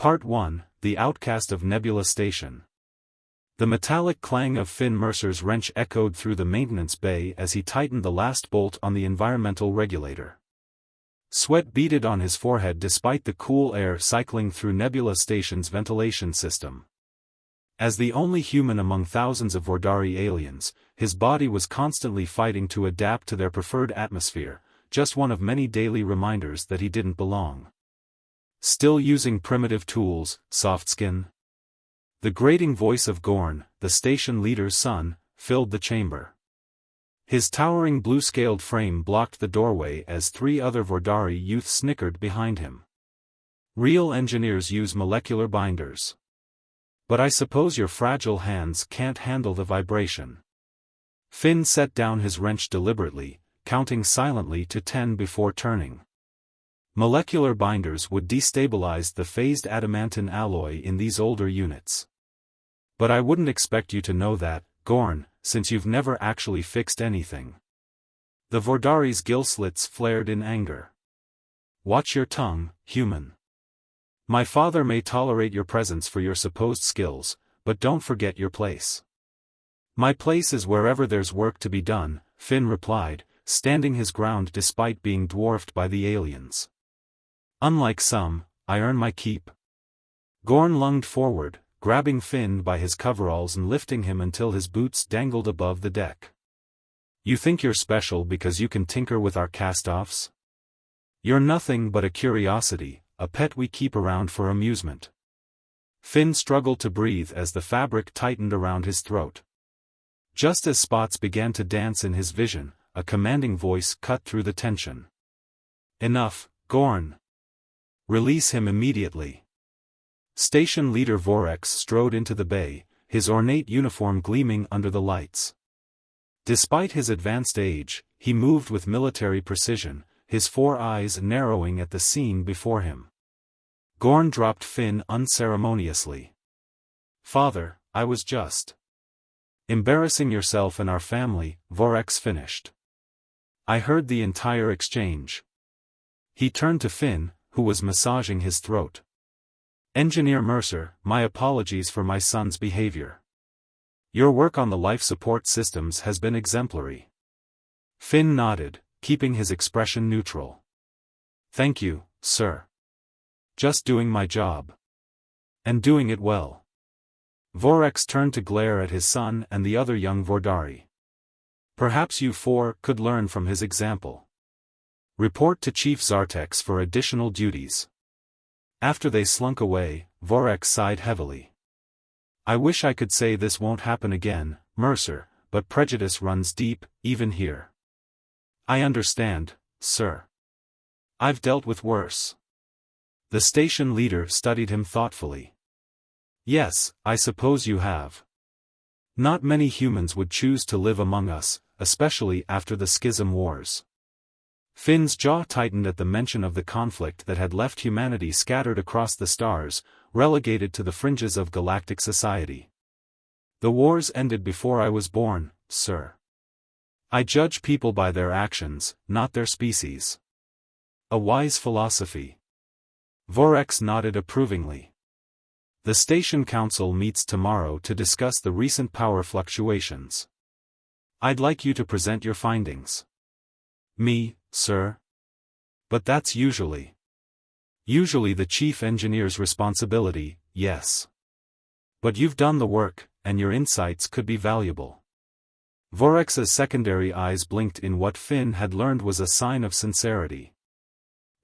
Part 1, The Outcast of Nebula Station. The metallic clang of Finn Mercer's wrench echoed through the maintenance bay as he tightened the last bolt on the environmental regulator. Sweat beaded on his forehead despite the cool air cycling through Nebula Station's ventilation system. As the only human among thousands of Vordari aliens, his body was constantly fighting to adapt to their preferred atmosphere, just one of many daily reminders that he didn't belong. Still using primitive tools, soft skin? The grating voice of Gorn, the station leader's son, filled the chamber. His towering blue-scaled frame blocked the doorway as three other Vordari youths snickered behind him. Real engineers use molecular binders. But I suppose your fragile hands can't handle the vibration. Finn set down his wrench deliberately, counting silently to 10 before turning. Molecular binders would destabilize the phased adamantine alloy in these older units. But I wouldn't expect you to know that, Gorn, since you've never actually fixed anything. The Vordari's gill slits flared in anger. Watch your tongue, human. My father may tolerate your presence for your supposed skills, but don't forget your place. My place is wherever there's work to be done, Finn replied, standing his ground despite being dwarfed by the aliens. Unlike some, I earn my keep. Gorn lunged forward, grabbing Finn by his coveralls and lifting him until his boots dangled above the deck. You think you're special because you can tinker with our cast-offs? You're nothing but a curiosity, a pet we keep around for amusement. Finn struggled to breathe as the fabric tightened around his throat. Just as spots began to dance in his vision, a commanding voice cut through the tension. Enough, Gorn. Release him immediately. Station leader Vorex strode into the bay, his ornate uniform gleaming under the lights. Despite his advanced age, he moved with military precision, his four eyes narrowing at the scene before him. Gorn dropped Finn unceremoniously. Father, I was just embarrassing yourself and our family, Vorex finished. I heard the entire exchange. He turned to Finn, who was massaging his throat. Engineer Mercer, my apologies for my son's behavior. Your work on the life support systems has been exemplary. Finn nodded, keeping his expression neutral. Thank you, sir. Just doing my job. And doing it well. Vorex turned to glare at his son and the other young Vordari. Perhaps you four could learn from his example. Report to Chief Zartex for additional duties. After they slunk away, Vorex sighed heavily. I wish I could say this won't happen again, Mercer, but prejudice runs deep, even here. I understand, sir. I've dealt with worse. The station leader studied him thoughtfully. Yes, I suppose you have. Not many humans would choose to live among us, especially after the Schism Wars. Finn's jaw tightened at the mention of the conflict that had left humanity scattered across the stars, relegated to the fringes of galactic society. The wars ended before I was born, sir. I judge people by their actions, not their species. A wise philosophy. Vorex nodded approvingly. The station council meets tomorrow to discuss the recent power fluctuations. I'd like you to present your findings. Me, sir? But that's usually the chief engineer's responsibility, yes. But you've done the work, and your insights could be valuable. Vorex's secondary eyes blinked in what Finn had learned was a sign of sincerity.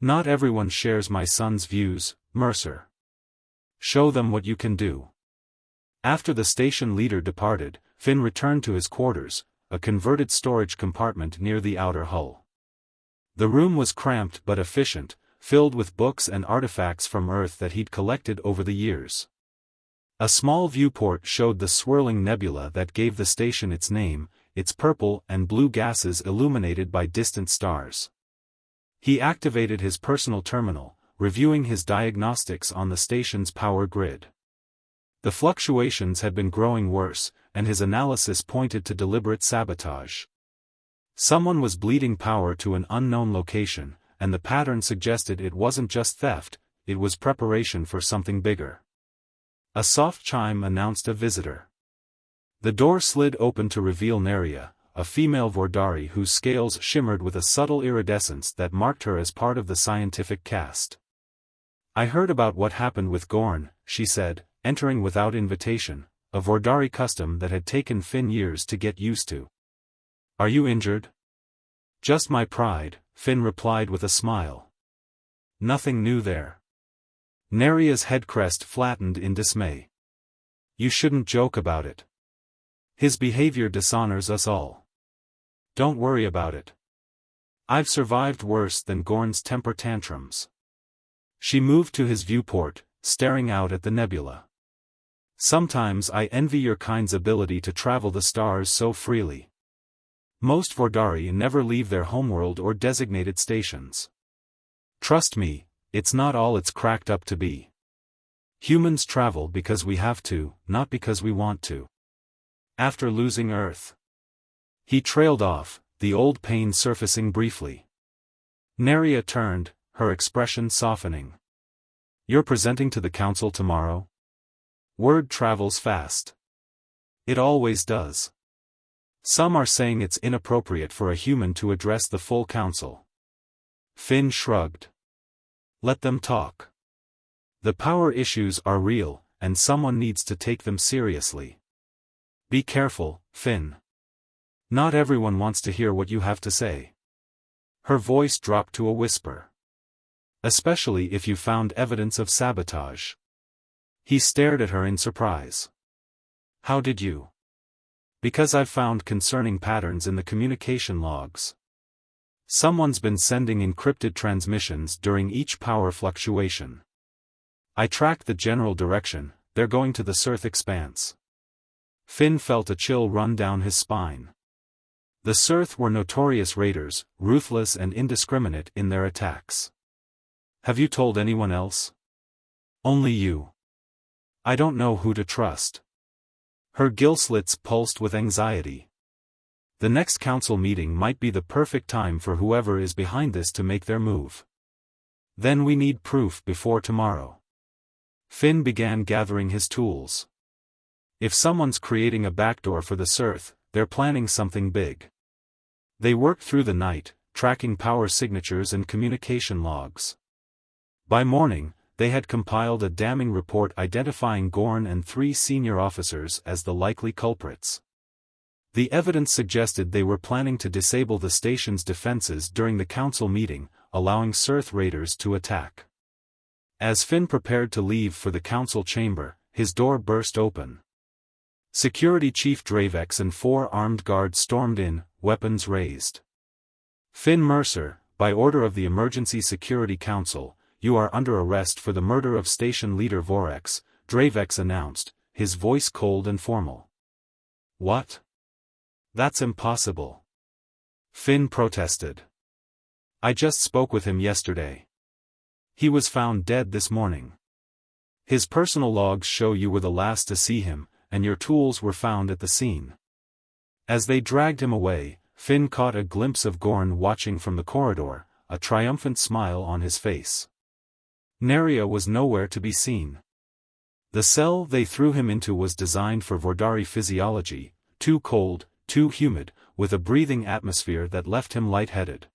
Not everyone shares my son's views, Mercer. Show them what you can do. After the station leader departed, Finn returned to his quarters, a converted storage compartment near the outer hull. The room was cramped but efficient, filled with books and artifacts from Earth that he'd collected over the years. A small viewport showed the swirling nebula that gave the station its name, its purple and blue gases illuminated by distant stars. He activated his personal terminal, reviewing his diagnostics on the station's power grid. The fluctuations had been growing worse, and his analysis pointed to deliberate sabotage. Someone was bleeding power to an unknown location, and the pattern suggested it wasn't just theft, it was preparation for something bigger. A soft chime announced a visitor. The door slid open to reveal Neria, a female Vordari whose scales shimmered with a subtle iridescence that marked her as part of the scientific caste. "I heard about what happened with Gorn," she said, entering without invitation, a Vordari custom that had taken Finn years to get used to. "Are you injured?" "Just my pride," Finn replied with a smile. Nothing new there. Neria's head crest flattened in dismay. "You shouldn't joke about it. His behavior dishonors us all. Don't worry about it. I've survived worse than Gorn's temper tantrums." She moved to his viewport, staring out at the nebula. "Sometimes I envy your kind's ability to travel the stars so freely. Most Vordari never leave their homeworld or designated stations. Trust me, it's not all it's cracked up to be. Humans travel because we have to, not because we want to." After losing Earth. He trailed off, the old pain surfacing briefly. Neria turned, her expression softening. "You're presenting to the council tomorrow?" Word travels fast. It always does. Some are saying it's inappropriate for a human to address the full council. Finn shrugged. Let them talk. The power issues are real, and someone needs to take them seriously. Be careful, Finn. Not everyone wants to hear what you have to say. Her voice dropped to a whisper. Especially if you found evidence of sabotage. He stared at her in surprise. How did you? Because I've found concerning patterns in the communication logs. Someone's been sending encrypted transmissions during each power fluctuation. I tracked the general direction, they're going to the Surth expanse. Finn felt a chill run down his spine. The Surth were notorious raiders, ruthless and indiscriminate in their attacks. Have you told anyone else? Only you. I don't know who to trust. Her gill slits pulsed with anxiety. The next council meeting might be the perfect time for whoever is behind this to make their move. Then we need proof before tomorrow. Finn began gathering his tools. If someone's creating a backdoor for the Surth, they're planning something big. They worked through the night, tracking power signatures and communication logs. By morning, they had compiled a damning report identifying Gorn and 3 senior officers as the likely culprits. The evidence suggested they were planning to disable the station's defenses during the council meeting, allowing Surth raiders to attack. As Finn prepared to leave for the council chamber, his door burst open. Security Chief Dravex and 4 armed guards stormed in, weapons raised. Finn Mercer, by order of the Emergency Security Council, you are under arrest for the murder of station leader Vorex, Dravex announced, his voice cold and formal. What? That's impossible. Finn protested. I just spoke with him yesterday. He was found dead this morning. His personal logs show you were the last to see him, and your tools were found at the scene. As they dragged him away, Finn caught a glimpse of Gorn watching from the corridor, a triumphant smile on his face. Neria was nowhere to be seen. The cell they threw him into was designed for Vordari physiology, too cold, too humid, with a breathing atmosphere that left him lightheaded.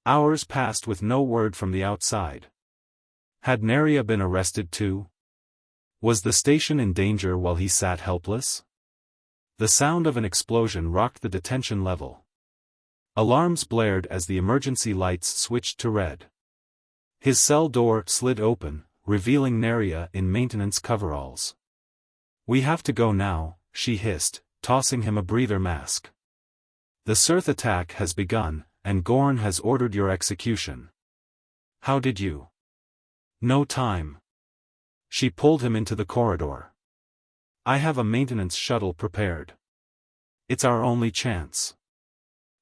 Hours passed with no word from the outside. Had Neria been arrested too? Was the station in danger while he sat helpless? The sound of an explosion rocked the detention level. Alarms blared as the emergency lights switched to red. His cell door slid open, revealing Neria in maintenance coveralls. We have to go now, she hissed, tossing him a breather mask. The Surth attack has begun, and Gorn has ordered your execution. How did you? No time. She pulled him into the corridor. I have a maintenance shuttle prepared. It's our only chance.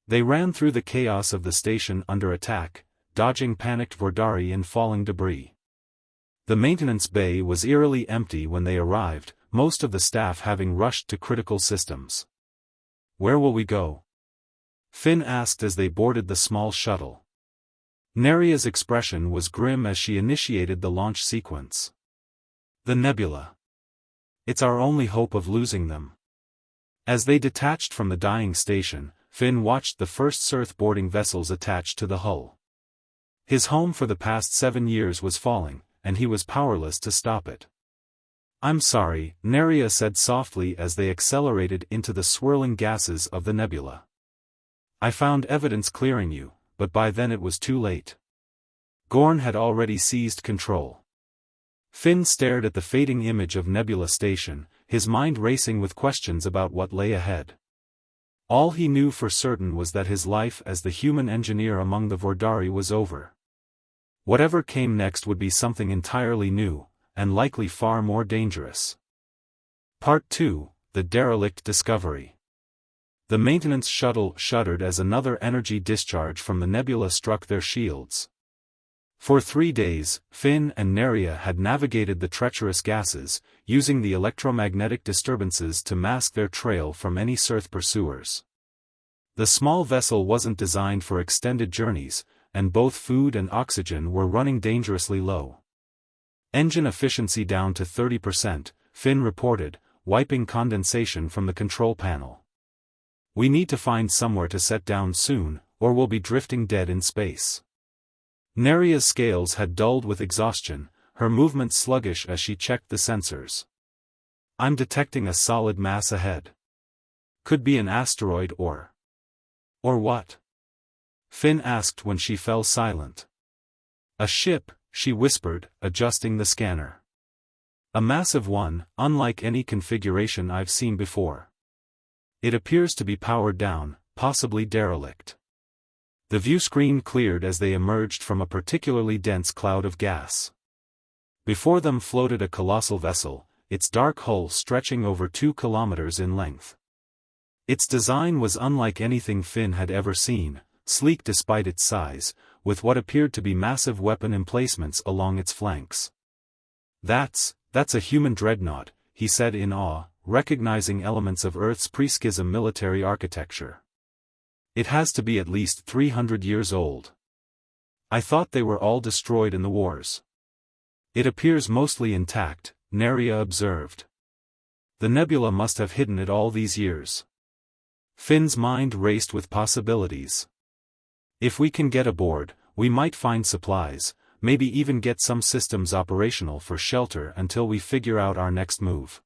They ran through the chaos of the station under attack, dodging panicked Vordari and falling debris. The maintenance bay was eerily empty when they arrived, most of the staff having rushed to critical systems. Where will we go? Finn asked as they boarded the small shuttle. Neria's expression was grim as she initiated the launch sequence. The nebula. It's our only hope of losing them. As they detached from the dying station, Finn watched the first Earth-boarding vessels attached to the hull. His home for the past 7 years was falling, and he was powerless to stop it. "I'm sorry," Neria said softly as they accelerated into the swirling gases of the nebula. "I found evidence clearing you, but by then it was too late." Gorn had already seized control. Finn stared at the fading image of Nebula Station, his mind racing with questions about what lay ahead. All he knew for certain was that his life as the human engineer among the Vordari was over. Whatever came next would be something entirely new, and likely far more dangerous. Part 2, The Derelict Discovery. The maintenance shuttle shuddered as another energy discharge from the nebula struck their shields. For 3 days, Finn and Neria had navigated the treacherous gases, using the electromagnetic disturbances to mask their trail from any Earth pursuers. The small vessel wasn't designed for extended journeys, and both food and oxygen were running dangerously low. "Engine efficiency down to 30%, Finn reported, wiping condensation from the control panel. "We need to find somewhere to set down soon, or we'll be drifting dead in space." Neria's scales had dulled with exhaustion, her movement sluggish as she checked the sensors. "I'm detecting a solid mass ahead. Could be an asteroid or what?" Finn asked when she fell silent. "A ship," she whispered, adjusting the scanner. "A massive one, unlike any configuration I've seen before. It appears to be powered down, possibly derelict." The view screen cleared as they emerged from a particularly dense cloud of gas. Before them floated a colossal vessel, its dark hull stretching over 2 kilometers in length. Its design was unlike anything Finn had ever seen, sleek despite its size, with what appeared to be massive weapon emplacements along its flanks. That's a human dreadnought," he said in awe, recognizing elements of Earth's pre-schism military architecture. "It has to be at least 300 years old. I thought they were all destroyed in the wars." "It appears mostly intact," Neria observed. "The nebula must have hidden it all these years." Finn's mind raced with possibilities. "If we can get aboard, we might find supplies, maybe even get some systems operational for shelter until we figure out our next move."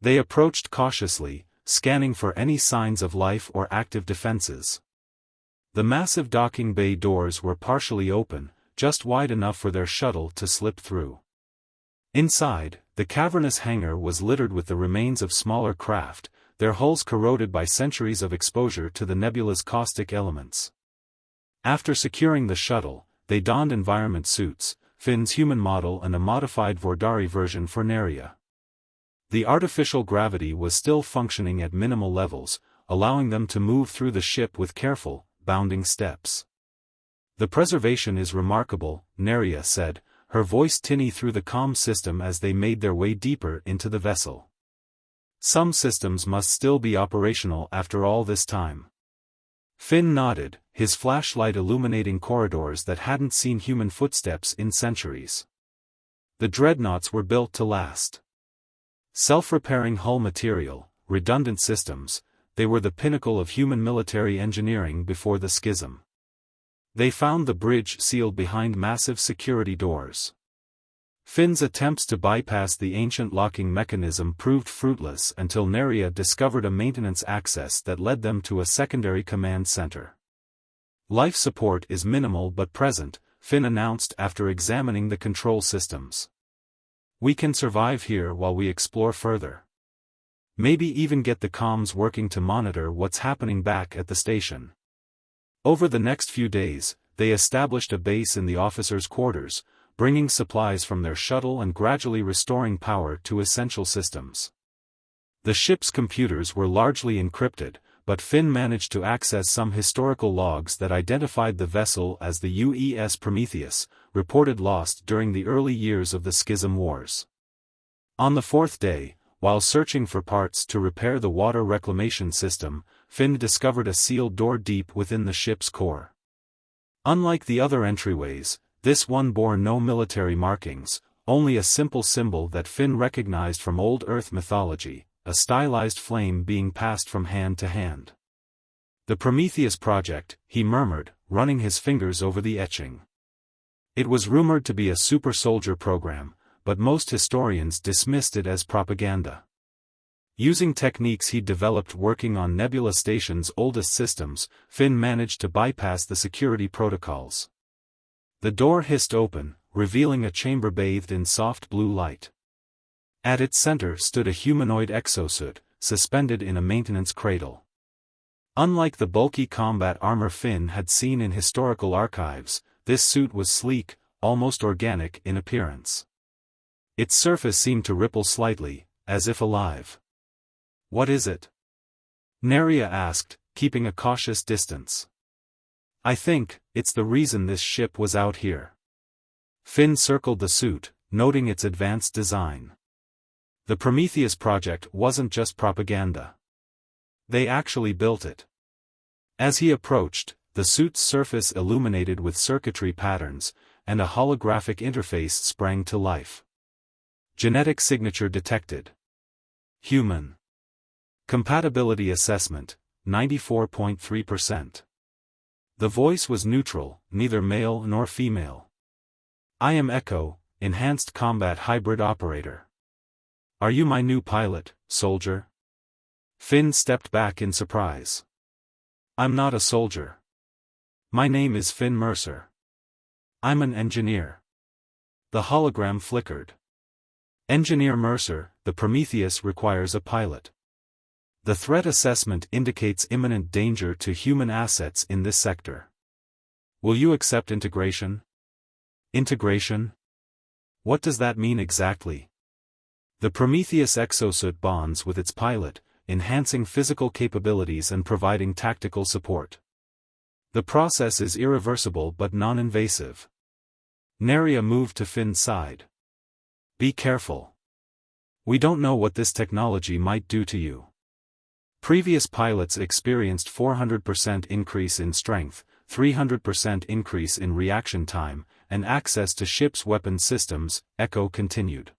They approached cautiously, scanning for any signs of life or active defenses. The massive docking bay doors were partially open, just wide enough for their shuttle to slip through. Inside, the cavernous hangar was littered with the remains of smaller craft, their hulls corroded by centuries of exposure to the nebula's caustic elements. After securing the shuttle, they donned environment suits, Finn's human model and a modified Vordari version for Neria. The artificial gravity was still functioning at minimal levels, allowing them to move through the ship with careful, bounding steps. "The preservation is remarkable," Neria said, her voice tinny through the comm system as they made their way deeper into the vessel. "Some systems must still be operational after all this time." Finn nodded, his flashlight illuminating corridors that hadn't seen human footsteps in centuries. The dreadnoughts were built to last. Self-repairing hull material, redundant systems, they were the pinnacle of human military engineering before the schism. They found the bridge sealed behind massive security doors. Finn's attempts to bypass the ancient locking mechanism proved fruitless until Neria discovered a maintenance access that led them to a secondary command center. "Life support is minimal but present," Finn announced after examining the control systems. "We can survive here while we explore further. Maybe even get the comms working to monitor what's happening back at the station." Over the next few days, they established a base in the officers' quarters, bringing supplies from their shuttle and gradually restoring power to essential systems. The ship's computers were largely encrypted, but Finn managed to access some historical logs that identified the vessel as the UES Prometheus, reported lost during the early years of the Schism Wars. On the 4th day, while searching for parts to repair the water reclamation system, Finn discovered a sealed door deep within the ship's core. Unlike the other entryways, this one bore no military markings, only a simple symbol that Finn recognized from old Earth mythology, a stylized flame being passed from hand to hand. "The Prometheus Project," he murmured, running his fingers over the etching. It was rumored to be a super soldier program, but most historians dismissed it as propaganda. Using techniques he'd developed working on Nebula Station's oldest systems, Finn managed to bypass the security protocols. The door hissed open, revealing a chamber bathed in soft blue light. At its center stood a humanoid exosuit, suspended in a maintenance cradle. Unlike the bulky combat armor Finn had seen in historical archives, this suit was sleek, almost organic in appearance. Its surface seemed to ripple slightly, as if alive. "What is it?" Neria asked, keeping a cautious distance. "I think it's the reason this ship was out here." Finn circled the suit, noting its advanced design. The Prometheus Project wasn't just propaganda. They actually built it. As he approached, the suit's surface illuminated with circuitry patterns, and a holographic interface sprang to life. Genetic signature detected. Human. Compatibility assessment, 94.3%. The voice was neutral, neither male nor female. "I am Echo, enhanced combat hybrid operator. Are you my new pilot, soldier?" Finn stepped back in surprise. "I'm not a soldier. My name is Finn Mercer. I'm an engineer." The hologram flickered. "Engineer Mercer, the Prometheus requires a pilot. The threat assessment indicates imminent danger to human assets in this sector. Will you accept integration?" "Integration? What does that mean exactly?" "The Prometheus exosuit bonds with its pilot, enhancing physical capabilities and providing tactical support. The process is irreversible but non-invasive." Neria moved to Finn's side. "Be careful. We don't know what this technology might do to you. Previous pilots experienced 400% increase in strength, 300% increase in reaction time, and access to ship's weapon systems," Echo continued.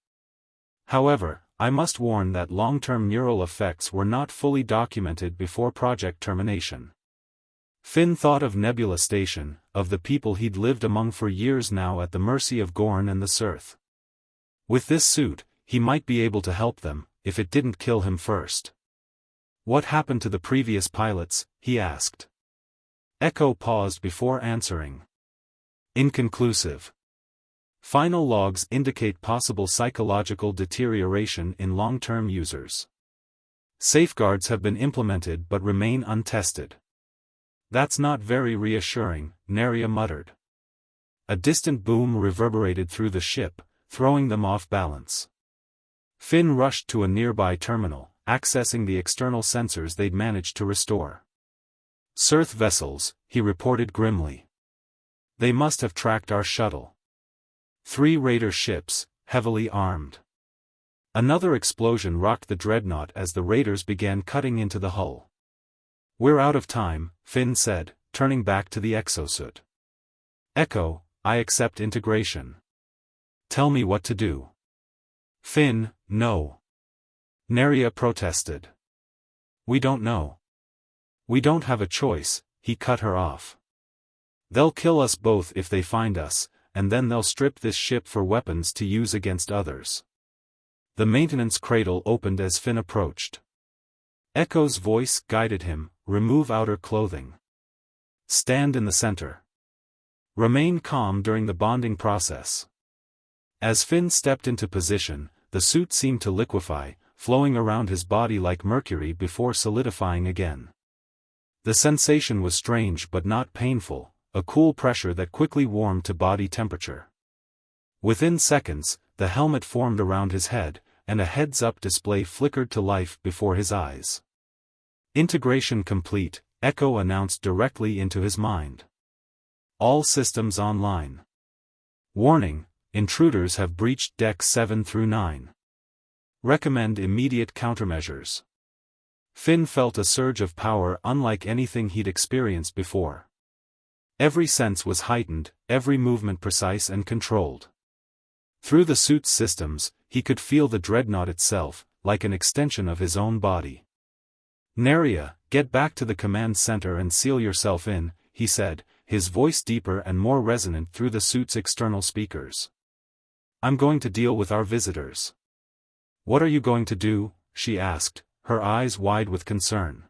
"However, I must warn that long-term neural effects were not fully documented before project termination." Finn thought of Nebula Station, of the people he'd lived among for years now at the mercy of Gorn and the Cirth. With this suit, he might be able to help them, if it didn't kill him first. "What happened to the previous pilots?" he asked. Echo paused before answering. "Inconclusive. Final logs indicate possible psychological deterioration in long-term users. Safeguards have been implemented but remain untested." "That's not very reassuring," Neria muttered. A distant boom reverberated through the ship, throwing them off balance. Finn rushed to a nearby terminal, accessing the external sensors they'd managed to restore. "Cirth vessels," he reported grimly. "They must have tracked our shuttle. 3 raider ships, heavily armed." Another explosion rocked the dreadnought as the raiders began cutting into the hull. "We're out of time," Finn said, turning back to the exosuit. "Echo, I accept integration. Tell me what to do." "Finn, no." Neria protested. "We don't know. We don't have a choice," he cut her off. "They'll kill us both if they find us, and then they'll strip this ship for weapons to use against others." The maintenance cradle opened as Finn approached. Echo's voice guided him, "Remove outer clothing. Stand in the center. Remain calm during the bonding process." As Finn stepped into position, the suit seemed to liquefy, flowing around his body like mercury before solidifying again. The sensation was strange but not painful, a cool pressure that quickly warmed to body temperature. Within seconds, the helmet formed around his head, and a heads-up display flickered to life before his eyes. "Integration complete," Echo announced directly into his mind. "All systems online. Warning, intruders have breached decks 7 through 9. Recommend immediate countermeasures." Finn felt a surge of power unlike anything he'd experienced before. Every sense was heightened, every movement precise and controlled. Through the suit's systems, he could feel the dreadnought itself, like an extension of his own body. "Neria, get back to the command center and seal yourself in," he said, his voice deeper and more resonant through the suit's external speakers. "I'm going to deal with our visitors." "What are you going to do?" she asked, her eyes wide with concern.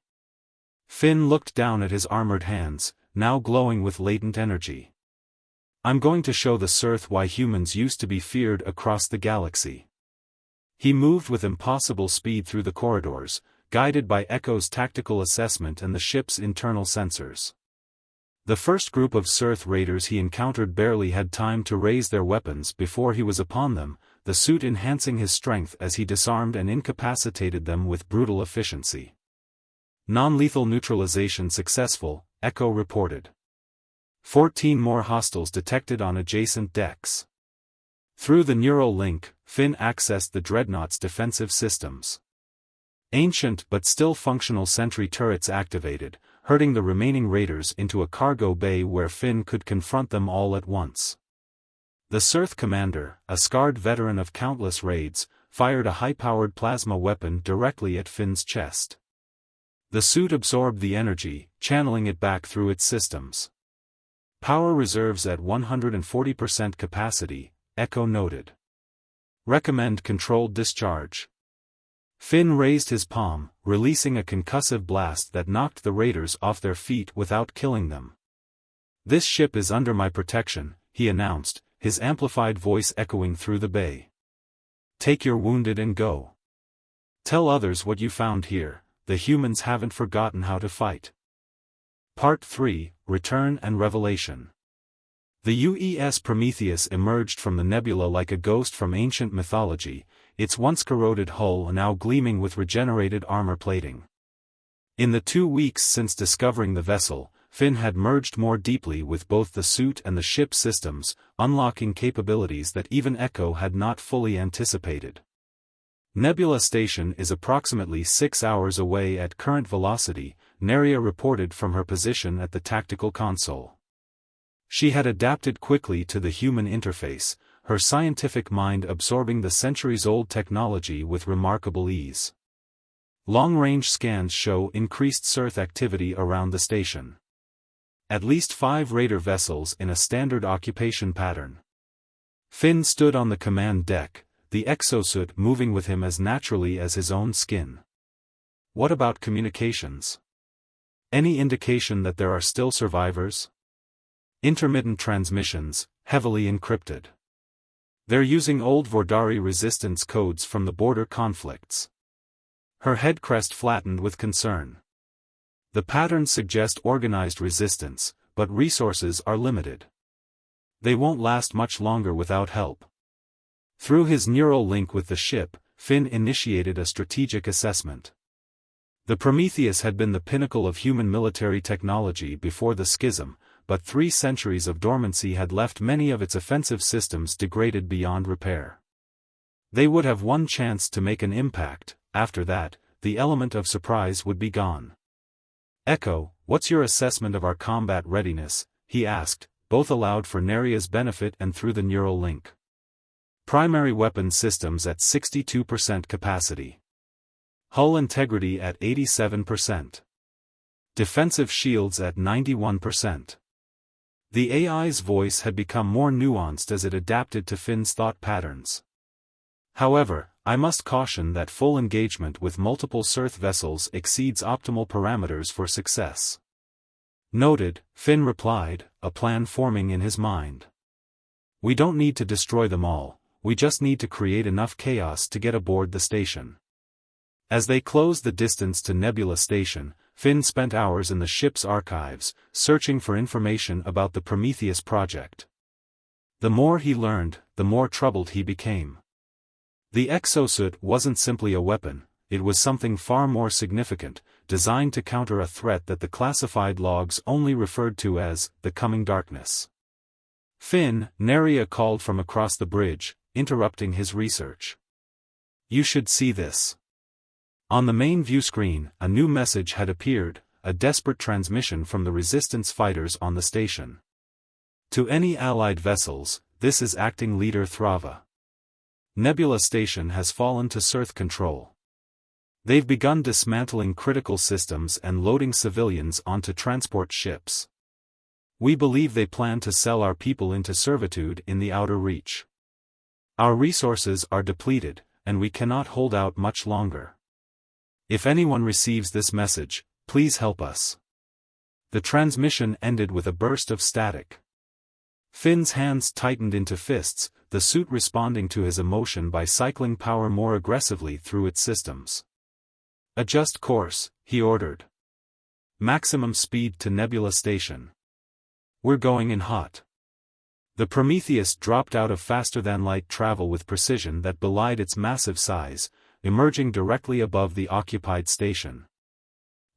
Finn looked down at his armored hands, now glowing with latent energy. "I'm going to show the Sirth why humans used to be feared across the galaxy." He moved with impossible speed through the corridors, guided by Echo's tactical assessment and the ship's internal sensors. The first group of Sirth raiders he encountered barely had time to raise their weapons before he was upon them, the suit enhancing his strength as he disarmed and incapacitated them with brutal efficiency. "Non-lethal neutralization successful," Echo reported. 14 more hostiles detected on adjacent decks. Through the neural link, Finn accessed the dreadnought's defensive systems. Ancient but still functional sentry turrets activated, herding the remaining raiders into a cargo bay where Finn could confront them all at once. The Sirth commander, a scarred veteran of countless raids, fired a high-powered plasma weapon directly at Finn's chest. The suit absorbed the energy, channeling it back through its systems. "Power reserves at 140% capacity," Echo noted. "Recommend controlled discharge." Finn raised his palm, releasing a concussive blast that knocked the raiders off their feet without killing them. "This ship is under my protection," he announced, his amplified voice echoing through the bay. "Take your wounded and go. Tell others what you found here. The humans haven't forgotten how to fight." Part 3, Return and Revelation. The UES Prometheus emerged from the nebula like a ghost from ancient mythology, its once corroded hull now gleaming with regenerated armor plating. In the 2 weeks since discovering the vessel, Finn had merged more deeply with both the suit and the ship systems, unlocking capabilities that even Echo had not fully anticipated. Nebula Station is approximately 6 hours away at current velocity, Neria reported from her position at the tactical console. She had adapted quickly to the human interface, her scientific mind absorbing the centuries-old technology with remarkable ease. Long-range scans show increased Sirth activity around the station. At least 5 raider vessels in a standard occupation pattern. Finn stood on the command deck, the exosuit moving with him as naturally as his own skin. "What about communications? Any indication that there are still survivors?" "Intermittent transmissions, heavily encrypted. They're using old Vordari resistance codes from the border conflicts." Her head crest flattened with concern. "The patterns suggest organized resistance, but resources are limited. They won't last much longer without help." Through his neural link with the ship, Finn initiated a strategic assessment. The Prometheus had been the pinnacle of human military technology before the schism, but 3 centuries of dormancy had left many of its offensive systems degraded beyond repair. They would have one chance to make an impact. After that, the element of surprise would be gone. "Echo, what's your assessment of our combat readiness?" he asked, both aloud for Neria's benefit and through the neural link. "Primary weapon systems at 62% capacity. Hull integrity at 87%. Defensive shields at 91%. The AI's voice had become more nuanced as it adapted to Finn's thought patterns. "However, I must caution that full engagement with multiple Sirth vessels exceeds optimal parameters for success." "Noted," Finn replied, a plan forming in his mind. "We don't need to destroy them all. We just need to create enough chaos to get aboard the station." As they closed the distance to Nebula Station, Finn spent hours in the ship's archives, searching for information about the Prometheus project. The more he learned, the more troubled he became. The exosuit wasn't simply a weapon, it was something far more significant, designed to counter a threat that the classified logs only referred to as the coming darkness. "Finn," Neria called from across the bridge, interrupting his research. "You should see this." On the main view screen, a new message had appeared, a desperate transmission from the resistance fighters on the station. To any Allied vessels, this is Acting Leader Thrava. Nebula Station has fallen to Sirth control. They've begun dismantling critical systems and loading civilians onto transport ships. We believe they plan to sell our people into servitude in the Outer Reach. Our resources are depleted, and we cannot hold out much longer. If anyone receives this message, please help us. The transmission ended with a burst of static. Finn's hands tightened into fists, the suit responding to his emotion by cycling power more aggressively through its systems. Adjust course, he ordered. Maximum speed to Nebula Station. We're going in hot. The Prometheus dropped out of faster-than-light travel with precision that belied its massive size, emerging directly above the occupied station.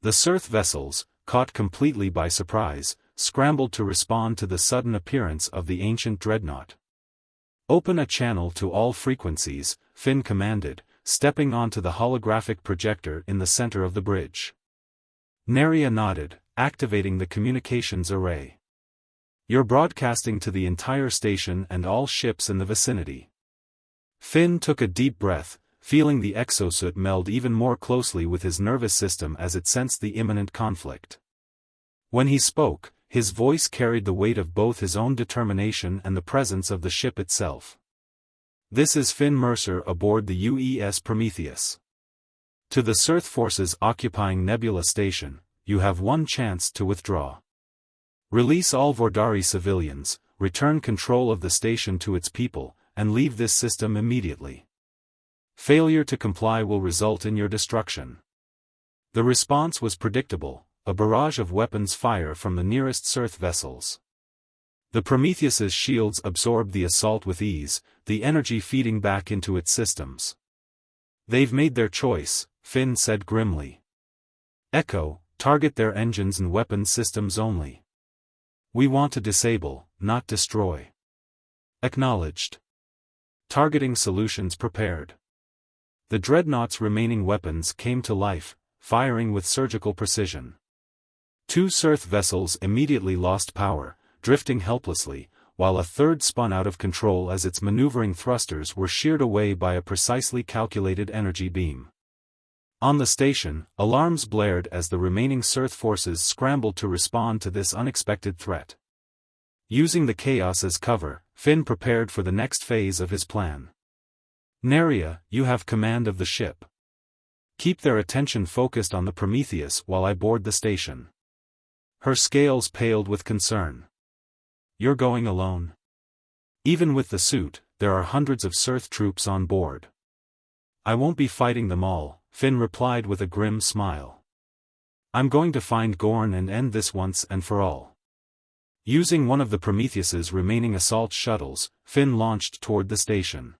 The Sirth vessels, caught completely by surprise, scrambled to respond to the sudden appearance of the ancient dreadnought. Open a channel to all frequencies, Finn commanded, stepping onto the holographic projector in the center of the bridge. Neria nodded, activating the communications array. You're broadcasting to the entire station and all ships in the vicinity. Finn took a deep breath, feeling the exosuit meld even more closely with his nervous system as it sensed the imminent conflict. When he spoke, his voice carried the weight of both his own determination and the presence of the ship itself. This is Finn Mercer aboard the UES Prometheus. To the Sirth forces occupying Nebula Station, you have one chance to withdraw. Release all Vordari civilians, return control of the station to its people, and leave this system immediately. Failure to comply will result in your destruction. The response was predictable, a barrage of weapons fire from the nearest Sirth vessels. The Prometheus's shields absorbed the assault with ease, the energy feeding back into its systems. They've made their choice, Finn said grimly. Echo, target their engines and weapons systems only. We want to disable, not destroy. Acknowledged. Targeting solutions prepared. The dreadnought's remaining weapons came to life, firing with surgical precision. Two Sirth vessels immediately lost power, drifting helplessly, while a third spun out of control as its maneuvering thrusters were sheared away by a precisely calculated energy beam. On the station, alarms blared as the remaining Sirth forces scrambled to respond to this unexpected threat. Using the chaos as cover, Finn prepared for the next phase of his plan. Neria, you have command of the ship. Keep their attention focused on the Prometheus while I board the station. Her scales paled with concern. You're going alone. Even with the suit, there are hundreds of Sirth troops on board. I won't be fighting them all, Finn replied with a grim smile. I'm going to find Gorn and end this once and for all. Using one of the Prometheus's remaining assault shuttles, Finn launched toward the station.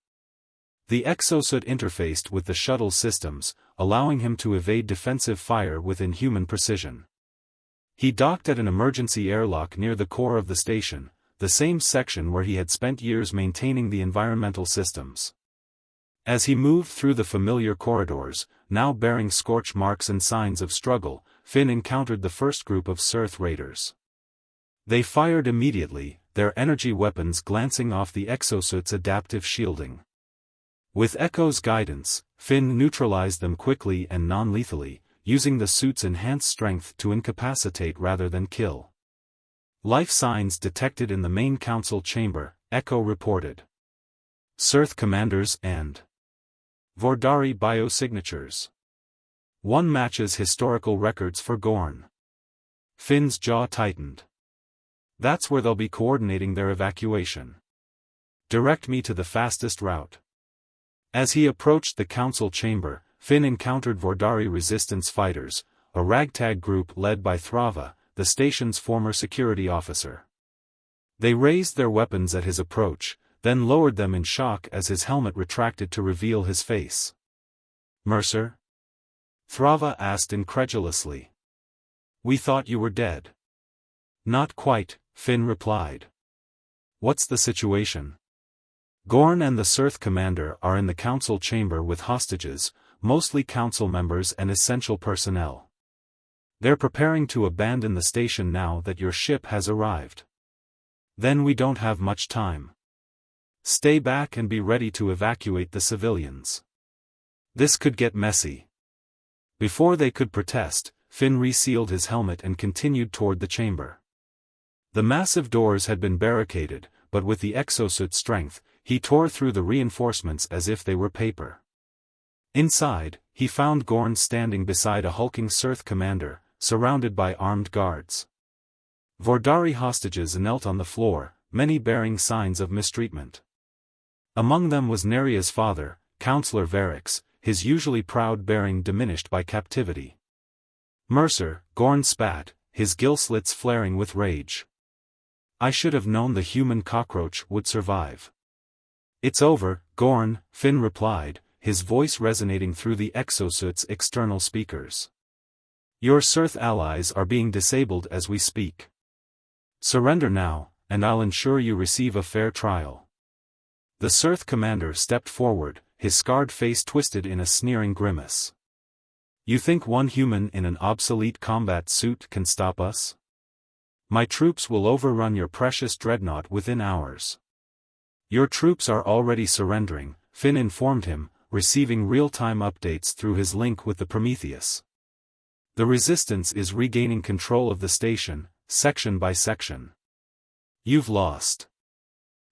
The exosuit interfaced with the shuttle systems, allowing him to evade defensive fire with inhuman precision. He docked at an emergency airlock near the core of the station, the same section where he had spent years maintaining the environmental systems. As he moved through the familiar corridors, now bearing scorch marks and signs of struggle, Finn encountered the first group of Sirth raiders. They fired immediately, their energy weapons glancing off the exosuit's adaptive shielding. With Echo's guidance, Finn neutralized them quickly and non-lethally, using the suit's enhanced strength to incapacitate rather than kill. Life signs detected in the main council chamber, Echo reported. Sirth commanders and Vordari biosignatures. One matches historical records for Gorn. Finn's jaw tightened. That's where they'll be coordinating their evacuation. Direct me to the fastest route. As he approached the council chamber, Finn encountered Vordari resistance fighters, a ragtag group led by Thrava, the station's former security officer. They raised their weapons at his approach, then lowered them in shock as his helmet retracted to reveal his face. Mercer? Thrava asked incredulously. We thought you were dead. Not quite, Finn replied. What's the situation? Gorn and the Sirth commander are in the council chamber with hostages, mostly council members and essential personnel. They're preparing to abandon the station now that your ship has arrived. Then we don't have much time. Stay back and be ready to evacuate the civilians. This could get messy. Before they could protest, Finn resealed his helmet and continued toward the chamber. The massive doors had been barricaded, but with the exosuit's strength, he tore through the reinforcements as if they were paper. Inside, he found Gorn standing beside a hulking Cirth commander, surrounded by armed guards. Vordari hostages knelt on the floor, many bearing signs of mistreatment. Among them was Neria's father, Counselor Varix, his usually proud bearing diminished by captivity. Mercer, Gorn spat, his gill slits flaring with rage. I should have known the human cockroach would survive. It's over, Gorn, Finn replied, his voice resonating through the exosuit's external speakers. Your Cirth allies are being disabled as we speak. Surrender now, and I'll ensure you receive a fair trial. The Cirth commander stepped forward, his scarred face twisted in a sneering grimace. You think one human in an obsolete combat suit can stop us? My troops will overrun your precious dreadnought within hours. Your troops are already surrendering, Finn informed him, receiving real-time updates through his link with the Prometheus. The Resistance is regaining control of the station, section by section. You've lost.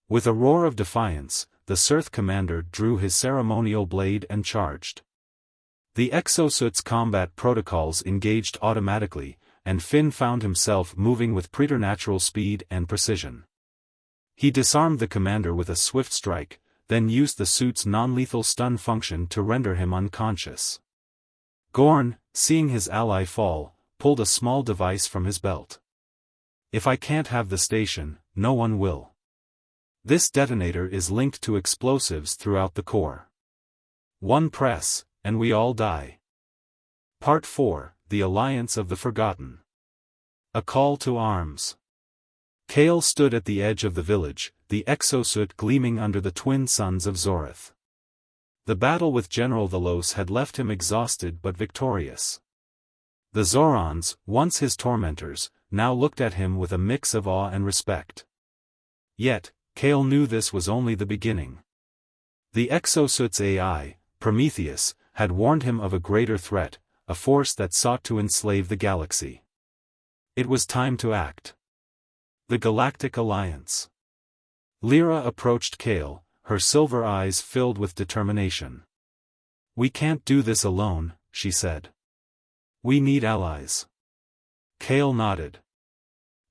With a roar of defiance, the Cirth commander drew his ceremonial blade and charged. The exosuit's combat protocols engaged automatically, and Finn found himself moving with preternatural speed and precision. He disarmed the commander with a swift strike, then used the suit's non-lethal stun function to render him unconscious. Gorn, seeing his ally fall, pulled a small device from his belt. If I can't have the station, no one will. This detonator is linked to explosives throughout the core. One press, and we all die. Part 4, The Alliance of the Forgotten. A Call to Arms. Kale stood at the edge of the village, the exosuit gleaming under the twin suns of Zorith. The battle with General Velos had left him exhausted but victorious. The Zorons, once his tormentors, now looked at him with a mix of awe and respect. Yet, Kale knew this was only the beginning. The exosuit's AI, Prometheus, had warned him of a greater threat, a force that sought to enslave the galaxy. It was time to act. The Galactic Alliance. Lyra approached Kale, her silver eyes filled with determination. We can't do this alone, she said. We need allies. Kale nodded.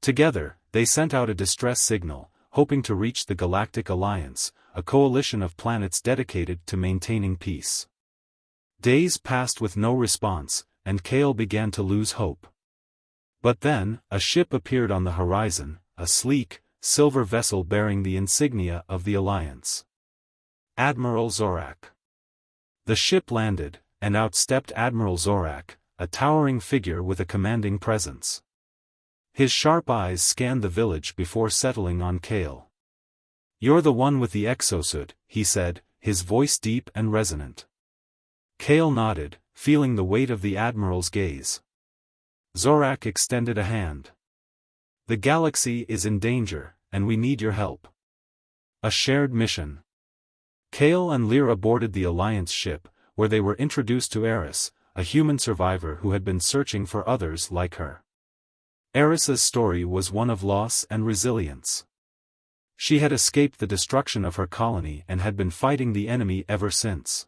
Together, they sent out a distress signal, hoping to reach the Galactic Alliance, a coalition of planets dedicated to maintaining peace. Days passed with no response, and Kale began to lose hope. But then, a ship appeared on the horizon, a sleek, silver vessel bearing the insignia of the Alliance. Admiral Zorak. The ship landed, and out stepped Admiral Zorak, a towering figure with a commanding presence. His sharp eyes scanned the village before settling on Kale. You're the one with the exosuit, he said, his voice deep and resonant. Kale nodded, feeling the weight of the Admiral's gaze. Zorak extended a hand. The galaxy is in danger, and we need your help. A shared mission. Kale and Lyra boarded the Alliance ship, where they were introduced to Eris, a human survivor who had been searching for others like her. Eris's story was one of loss and resilience. She had escaped the destruction of her colony and had been fighting the enemy ever since.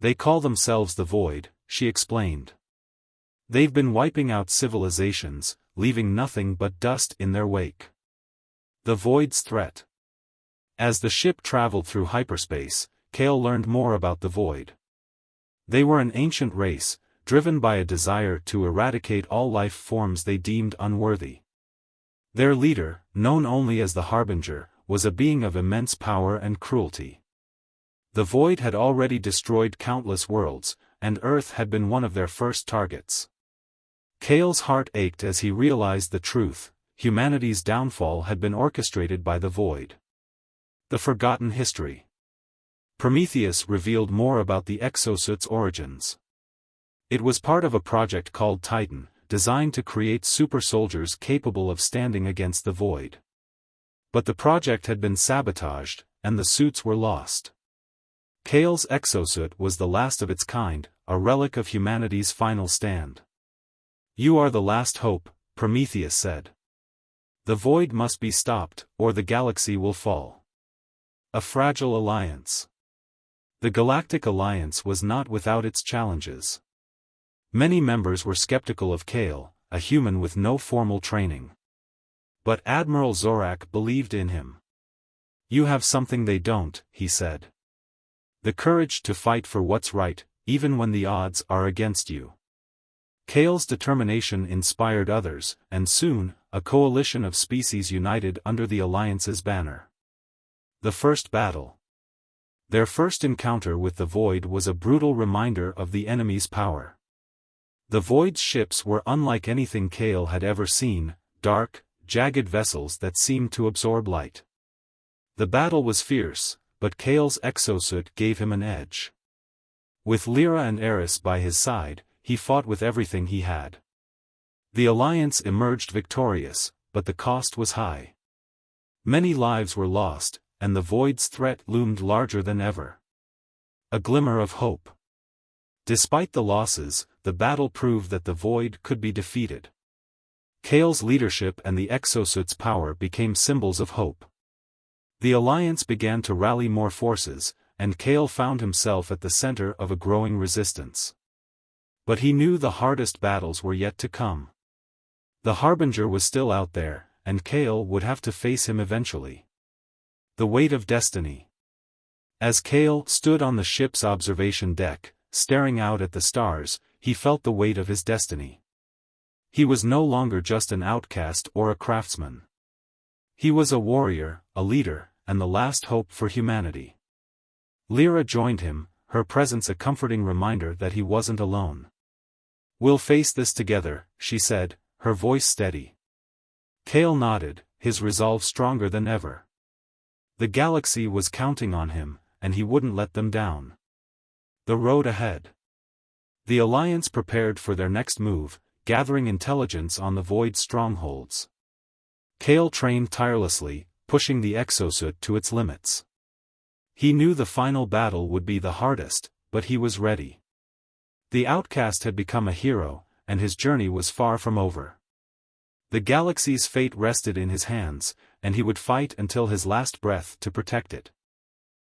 They call themselves the Void, she explained. They've been wiping out civilizations, leaving nothing but dust in their wake. The Void's threat. As the ship traveled through hyperspace, Kale learned more about the Void. They were an ancient race, driven by a desire to eradicate all life forms they deemed unworthy. Their leader, known only as the Harbinger, was a being of immense power and cruelty. The Void had already destroyed countless worlds, and Earth had been one of their first targets. Kale's heart ached as he realized the truth: humanity's downfall had been orchestrated by the Void. The Forgotten History. Prometheus revealed more about the exosuit's origins. It was part of a project called Titan, designed to create super soldiers capable of standing against the void. But the project had been sabotaged, and the suits were lost. Kale's exosuit was the last of its kind, a relic of humanity's final stand. "You are the last hope," Prometheus said. "The void must be stopped, or the galaxy will fall." A fragile alliance. The Galactic Alliance was not without its challenges. Many members were skeptical of Kale, a human with no formal training. But Admiral Zorak believed in him. "You have something they don't," he said. "The courage to fight for what's right, even when the odds are against you." Kale's determination inspired others, and soon, a coalition of species united under the Alliance's banner. The first battle. Their first encounter with the Void was a brutal reminder of the enemy's power. The Void's ships were unlike anything Kale had ever seen, dark, jagged vessels that seemed to absorb light. The battle was fierce, but Kale's exosuit gave him an edge. With Lyra and Eris by his side, he fought with everything he had. The Alliance emerged victorious, but the cost was high. Many lives were lost, and the Void's threat loomed larger than ever. A glimmer of hope. Despite the losses, the battle proved that the Void could be defeated. Kale's leadership and the exosuit's power became symbols of hope. The Alliance began to rally more forces, and Kale found himself at the center of a growing resistance. But he knew the hardest battles were yet to come. The Harbinger was still out there, and Kale would have to face him eventually. The weight of destiny. As Kale stood on the ship's observation deck, staring out at the stars, he felt the weight of his destiny. He was no longer just an outcast or a craftsman. He was a warrior, a leader, and the last hope for humanity. Lyra joined him, her presence a comforting reminder that he wasn't alone. "We'll face this together," she said, her voice steady. Kale nodded, his resolve stronger than ever. The galaxy was counting on him, and he wouldn't let them down. The road ahead. The Alliance prepared for their next move, gathering intelligence on the Void strongholds. Kale trained tirelessly, pushing the exosuit to its limits. He knew the final battle would be the hardest, but he was ready. The outcast had become a hero, and his journey was far from over. The galaxy's fate rested in his hands, and he would fight until his last breath to protect it.